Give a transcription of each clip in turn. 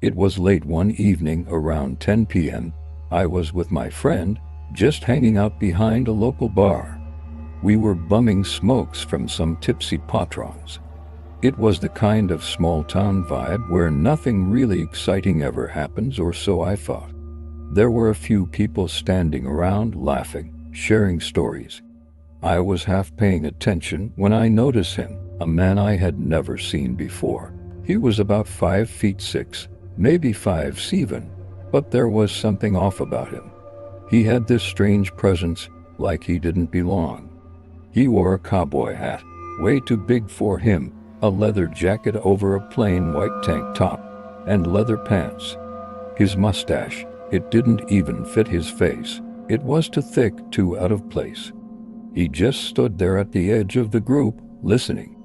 It was late one evening around 10 p.m. I was with my friend, just hanging out behind a local bar. We were bumming smokes from some tipsy patrons. It was the kind of small-town vibe where nothing really exciting ever happens, or so I thought. There were a few people standing around, laughing, sharing stories. I was half paying attention when I noticed him, a man I had never seen before. He was about 5'6", maybe 5'7", but there was something off about him. He had this strange presence, like he didn't belong. He wore a cowboy hat, way too big for him, a leather jacket over a plain white tank top, and leather pants. His mustache, it didn't even fit his face. It was too thick, too out of place. He just stood there at the edge of the group, listening,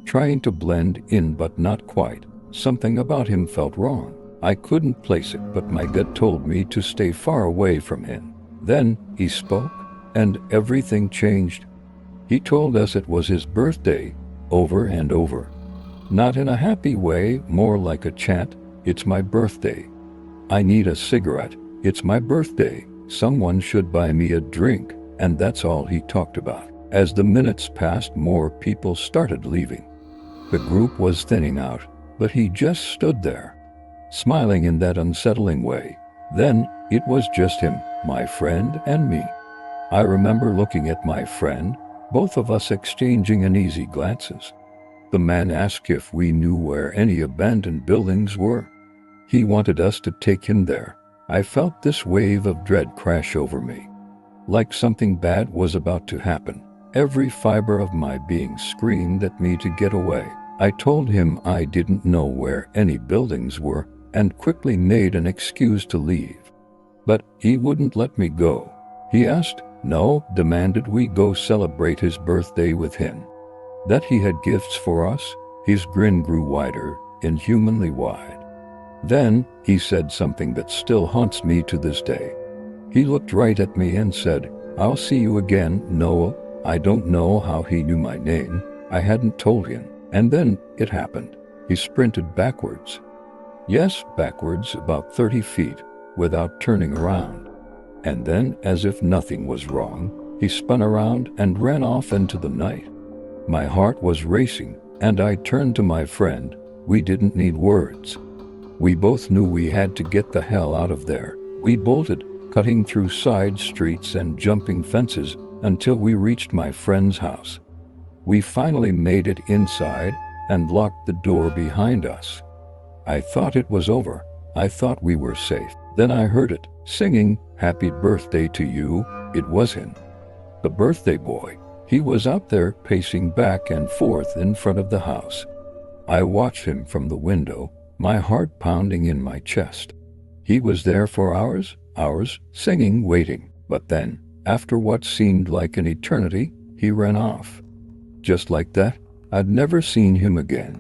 trying to blend in but not quite. Something about him felt wrong. I couldn't place it, but my gut told me to stay far away from him. Then he spoke, and everything changed. He told us it was his birthday, over and over. Not in a happy way, more like a chant. It's my birthday. I need a cigarette. It's my birthday. Someone should buy me a drink. And that's all he talked about. As the minutes passed, more people started leaving. The group was thinning out, but he just stood there, smiling in that unsettling way. Then it was just him, my friend, and me. I remember looking at my friend, both of us exchanging uneasy glances. The man asked if we knew where any abandoned buildings were. He wanted us to take him there. I felt this wave of dread crash over me, like something bad was about to happen. Every fiber of my being screamed at me to get away. I told him I didn't know where any buildings were and quickly made an excuse to leave. But he wouldn't let me go. He asked, no, demanded we go celebrate his birthday with him. That he had gifts for us. His grin grew wider, inhumanly wide. Then he said something that still haunts me to this day. He looked right at me and said, I'll see you again, Noah. I don't know how he knew my name. I hadn't told him. And then it happened. He sprinted backwards. Yes, backwards about 30 feet, without turning around. And then, as if nothing was wrong, he spun around and ran off into the night. My heart was racing, and I turned to my friend. We didn't need words. We both knew we had to get the hell out of there. We bolted, cutting through side streets and jumping fences until we reached my friend's house. We finally made it inside and locked the door behind us. I thought it was over. I thought we were safe. Then I heard it, singing, Happy birthday to you. It was him. The birthday boy. He was out there pacing back and forth in front of the house. I watched him from the window, my heart pounding in my chest. He was there for hours, singing, waiting. But then, after what seemed like an eternity, he ran off. Just like that, I'd never seen him again.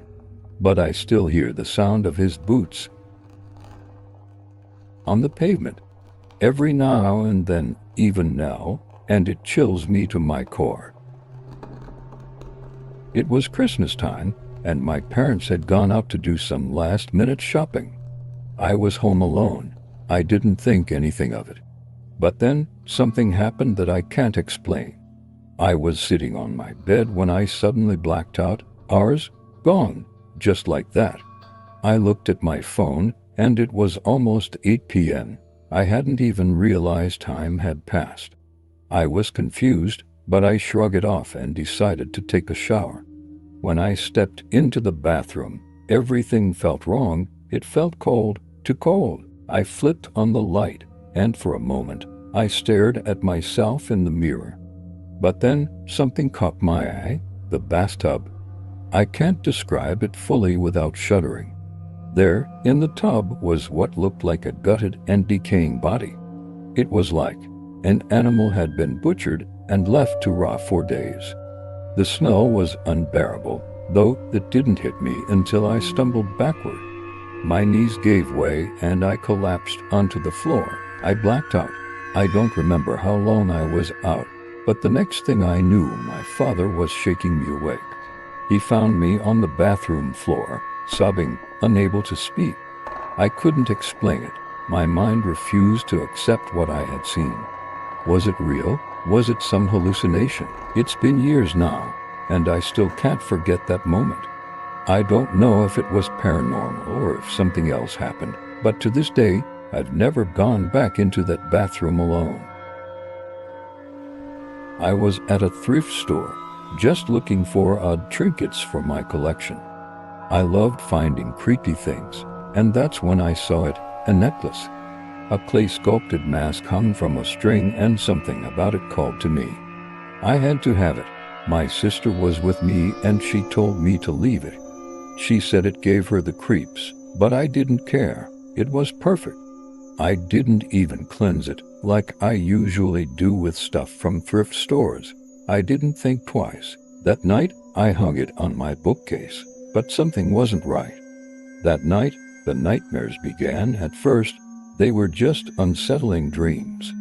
But I still hear the sound of his boots on the pavement, every now and then, even now, and it chills me to my core. It was Christmas time, and my parents had gone out to do some last-minute shopping. I was home alone. I didn't think anything of it. But then, something happened that I can't explain. I was sitting on my bed when I suddenly blacked out. Hours gone, just like that. I looked at my phone, and it was almost 8 p.m. I hadn't even realized time had passed. I was confused, but I shrugged it off and decided to take a shower. When I stepped into the bathroom, everything felt wrong. It felt cold, too cold. I flipped on the light, and for a moment, I stared at myself in the mirror. But then, something caught my eye, the bathtub. I can't describe it fully without shuddering. There, in the tub, was what looked like a gutted and decaying body. It was like an animal had been butchered and left to rot for days. The smell was unbearable, though it didn't hit me until I stumbled backward. My knees gave way and I collapsed onto the floor. I blacked out. I don't remember how long I was out, but the next thing I knew, my father was shaking me awake. He found me on the bathroom floor, sobbing, unable to speak. I couldn't explain it. My mind refused to accept what I had seen. Was it real? Was it some hallucination? It's been years now, and I still can't forget that moment. I don't know if it was paranormal or if something else happened, but to this day, I've never gone back into that bathroom alone. I was at a thrift store, just looking for odd trinkets for my collection. I loved finding creepy things, and that's when I saw it, a necklace. A clay-sculpted mask hung from a string, and something about it called to me. I had to have it. My sister was with me and she told me to leave it. She said it gave her the creeps, but I didn't care. It was perfect. I didn't even cleanse it, like I usually do with stuff from thrift stores. I didn't think twice. That night, I hung it on my bookcase, but something wasn't right. That night, the nightmares began. At first, they were just unsettling dreams.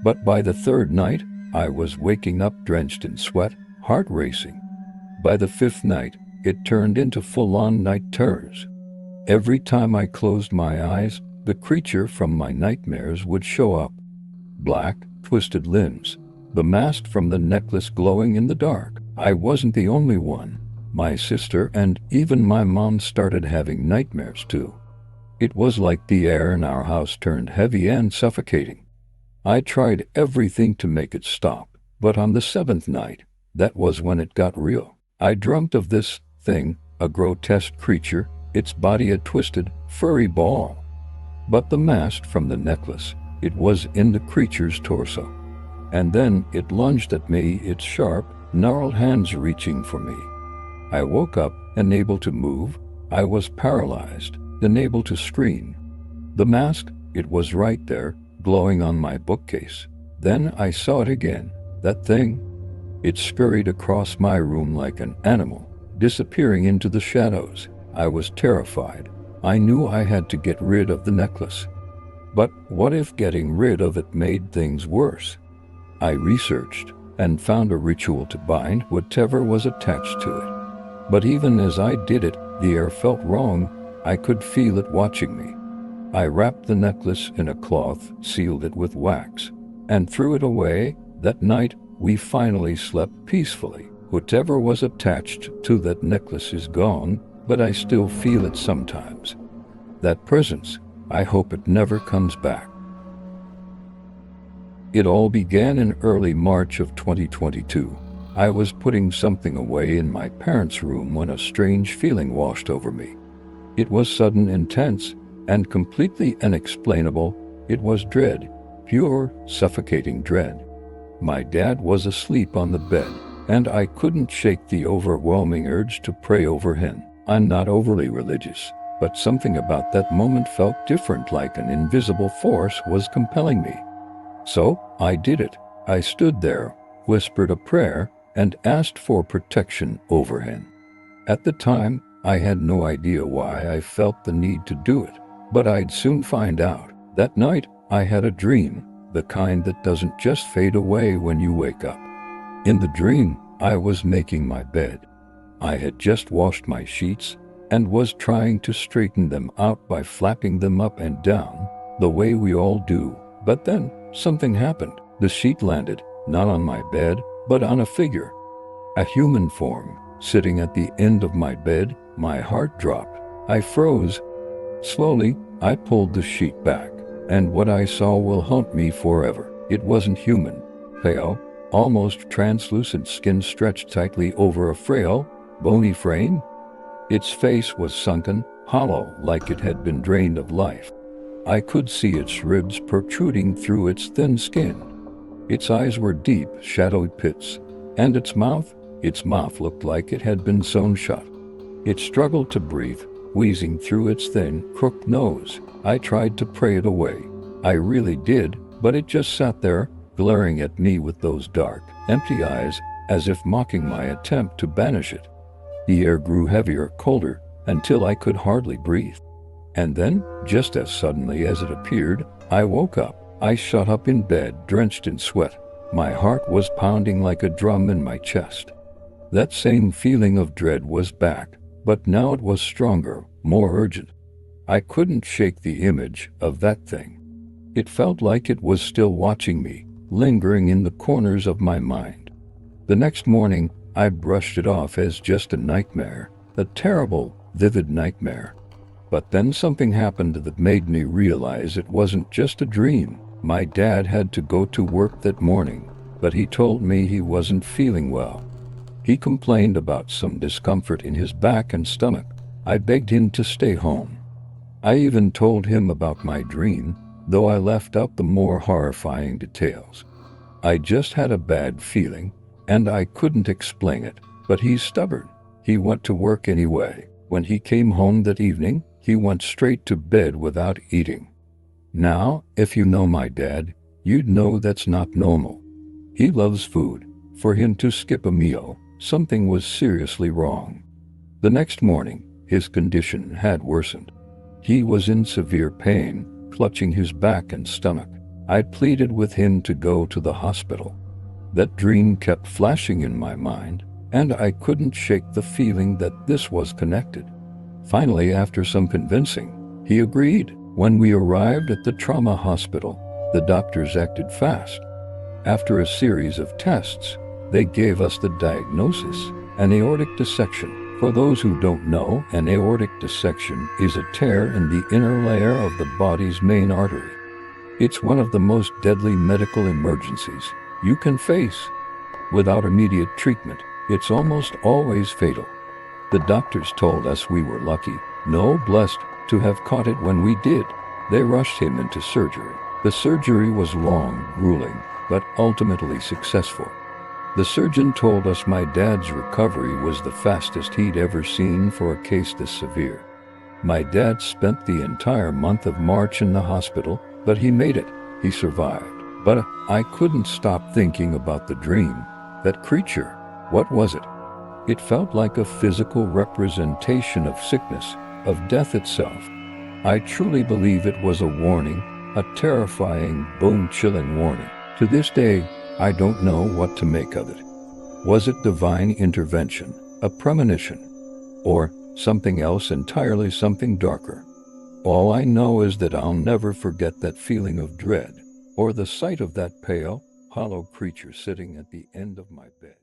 But by the third night, I was waking up drenched in sweat, heart racing. By the fifth night, it turned into full-on night terrors. Every time I closed my eyes, the creature from my nightmares would show up. Black, twisted limbs, the mask from the necklace glowing in the dark. I wasn't the only one. My sister and even my mom started having nightmares too. It was like the air in our house turned heavy and suffocating. I tried everything to make it stop, but on the seventh night, that was when it got real. I dreamt of this thing, a grotesque creature, its body a twisted, furry ball. But the mask from the necklace, it was in the creature's torso. And then it lunged at me, its sharp, gnarled hands reaching for me. I woke up, unable to move. I was paralyzed, unable to scream. The mask, it was right there, glowing on my bookcase. Then I saw it again, that thing. It scurried across my room like an animal, disappearing into the shadows. I was terrified. I knew I had to get rid of the necklace. But what if getting rid of it made things worse? I researched and found a ritual to bind whatever was attached to it. But even as I did it, the air felt wrong. I could feel it watching me. I wrapped the necklace in a cloth, sealed it with wax, and threw it away. That night, we finally slept peacefully. Whatever was attached to that necklace is gone, but I still feel it sometimes. That presence, I hope it never comes back. It all began in early March of 2022. I was putting something away in my parents' room when a strange feeling washed over me. It was sudden, intense, and completely unexplainable. It was dread, pure, suffocating dread. My dad was asleep on the bed, and I couldn't shake the overwhelming urge to pray over him. I'm not overly religious, but something about that moment felt different, like an invisible force was compelling me. So, I did it. I stood there, whispered a prayer, and asked for protection over him. At the time, I had no idea why I felt the need to do it, but I'd soon find out. That night, I had a dream, the kind that doesn't just fade away when you wake up. In the dream, I was making my bed. I had just washed my sheets and was trying to straighten them out by flapping them up and down, the way we all do. But then, something happened. The sheet landed, not on my bed, but on a figure. A human form, sitting at the end of my bed. My heart dropped. I froze. Slowly, I pulled the sheet back, and what I saw will haunt me forever. It wasn't human. Pale, almost translucent skin stretched tightly over a frail, bony frame. Its face was sunken, hollow, like it had been drained of life. I could see its ribs protruding through its thin skin. Its eyes were deep, shadowy pits, and its mouth looked like it had been sewn shut. It struggled to breathe, wheezing through its thin, crooked nose. I tried to pray it away. I really did, but it just sat there, glaring at me with those dark, empty eyes, as if mocking my attempt to banish it. The air grew heavier, colder, until I could hardly breathe. And then, just as suddenly as it appeared, I woke up. I shot up in bed, drenched in sweat. My heart was pounding like a drum in my chest. That same feeling of dread was back, but now it was stronger, more urgent. I couldn't shake the image of that thing. It felt like it was still watching me, lingering in the corners of my mind. The next morning, I brushed it off as just a nightmare, a terrible, vivid nightmare. But then something happened that made me realize it wasn't just a dream. My dad had to go to work that morning, but he told me he wasn't feeling well. He complained about some discomfort in his back and stomach. I begged him to stay home. I even told him about my dream, though I left out the more horrifying details. I just had a bad feeling, and I couldn't explain it, but he's stubborn. He went to work anyway. When he came home that evening, he went straight to bed without eating. Now, if you know my dad, you'd know that's not normal. He loves food. For him to skip a meal, something was seriously wrong. The next morning, his condition had worsened. He was in severe pain, clutching his back and stomach. I pleaded with him to go to the hospital. That dream kept flashing in my mind, and I couldn't shake the feeling that this was connected. Finally, after some convincing, he agreed. When we arrived at the trauma hospital, the doctors acted fast. After a series of tests, they gave us the diagnosis, an aortic dissection. For those who don't know, an aortic dissection is a tear in the inner layer of the body's main artery. It's one of the most deadly medical emergencies you can face. Without immediate treatment, it's almost always fatal. The doctors told us we were lucky, no, blessed, to have caught it when we did. They rushed him into surgery. The surgery was long, grueling, but ultimately successful. The surgeon told us my dad's recovery was the fastest he'd ever seen for a case this severe. My dad spent the entire month of March in the hospital, but he made it. He survived. But I couldn't stop thinking about the dream. That creature, what was it? It felt like a physical representation of sickness, of death itself. I truly believe it was a warning, a terrifying, bone-chilling warning. To this day, I don't know what to make of it. Was it divine intervention, a premonition, or something else entirely, something darker? All I know is that I'll never forget that feeling of dread, or the sight of that pale, hollow creature sitting at the end of my bed.